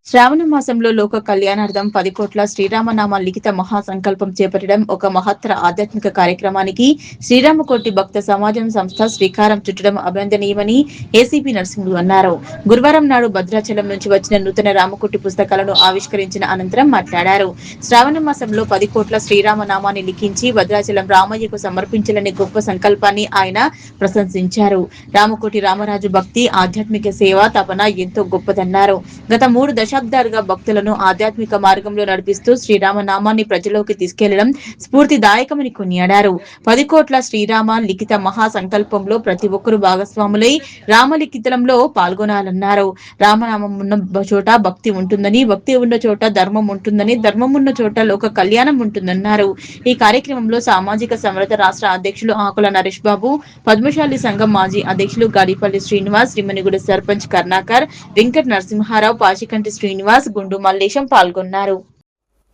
శ్రావణ మాసంలో లోక కళ్యాణార్థం 10 కోట్ల శ్రీరామనామ లిఖిత మహాసంకల్పం చేపట్టడం ఒక మహత్తర ఆధ్యాత్మిక కార్యక్రమానికి శ్రీరామకోటి భక్త సమాజం సంస్థ శ్రీకారం చుట్టడం అభినందనీయమని ఏసీపీ నరసింహులు అన్నారు. గురువారం నాడు భద్రాచలం నుంచి వచ్చిన నూతన రామకోటి పుస్తకాలను ఆవిష్కరించిన అనంతరం మాట్లాడారు. శ్రావణ మాసంలో 10 కోట్ల శ్రీరామనామాన్ని లిఖించి భద్రాచలం రామయ్యకు సమర్పించాలనే గొప్ప సంకల్పాన్ని ఆయన ప్రశంసించారు. రామకోటి రామరాజు భక్తి, ఆధ్యాత్మిక సేవ తపన ఎంతో గొప్పదన్నారు. గత 3 దశాబ్దాలుగా భక్తులను ఆధ్యాత్మిక మార్గంలో నడిపిస్తూ శ్రీరామనామాన్ని ప్రజలోకి తీసుకెళ్లడం స్ఫూర్తిదాయకమని కొనియాడారు. 10 కోట్ల శ్రీరామ లిఖిత మహాసంకల్పంలో ప్రతి ఒక్కరూ భాగస్వాములై రామలిఖితంలో పాల్గొనాలన్నారు. రామనామం ఉన్న చోట భక్తి ఉంటుందని, భక్తి ఉన్న చోట ధర్మం ఉంటుందని, ధర్మం ఉన్న చోట లోక కళ్యాణం ఉంటుందన్నారు. ఈ కార్యక్రమంలో సామాజిక సమరత రాష్ట్ర అధ్యక్షులు ఆకుల నరేష్ బాబు, పద్మశాలి సంఘం మాజీ అధ్యక్షులు గాడిపల్లి శ్రీనివాస్, రిమ్మనిగూడ సర్పంచ్ కర్ణాకర్, వెంకట నరసింహారావు, పాచికంటి శ్రీనివాస్, గుండు మల్లేశం పాల్గొన్నారు.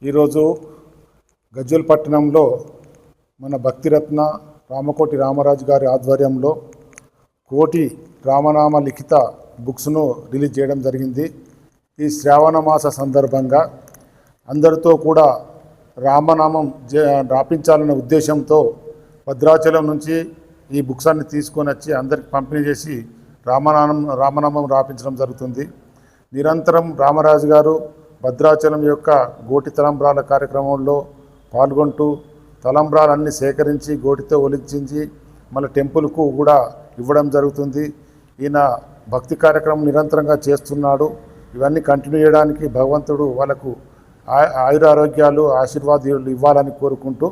ఈరోజు గజ్వేల్ పట్టణంలో మన భక్తిరత్న రామకోటి రామరాజు గారి ఆధ్వర్యంలో కోటి రామనామ లిఖిత బుక్స్ను రిలీజ్ చేయడం జరిగింది. ఈ శ్రావణ మాస సందర్భంగా అందరితో కూడా రామనామం రాపించాలనే ఉద్దేశంతో భద్రాచలం నుంచి ఈ బుక్స్ అన్ని తీసుకొని వచ్చి అందరికి పంపిణీ చేసి రామనామం రాపించడం జరుగుతుంది. నిరంతరం రామరాజు గారు భద్రాచలం యొక్క గోటి తలంబ్రాల కార్యక్రమంలో పాల్గొంటూ తలంబ్రాలన్నీ సేకరించి గోటితో ఒలిచించి మన టెంపుల్కు కూడా ఇవ్వడం జరుగుతుంది. ఈయన భక్తి కార్యక్రమం నిరంతరంగా చేస్తున్నాడు. ఇవన్నీ కంటిన్యూ చేయడానికి భగవంతుడు వాళ్ళకు ఆయురారోగ్యాలు ఆశీర్వాదాలు ఇవ్వాలని కోరుకుంటూ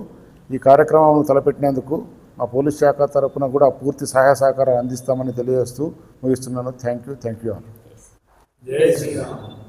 ఈ కార్యక్రమం తలపెట్టినందుకు మా పోలీస్ శాఖ తరఫున కూడా పూర్తి సహాయ సహకారాలు అందిస్తామని తెలియజేస్తూ ముగిస్తున్నాను. Thank you all. జై శ్రీరామ్.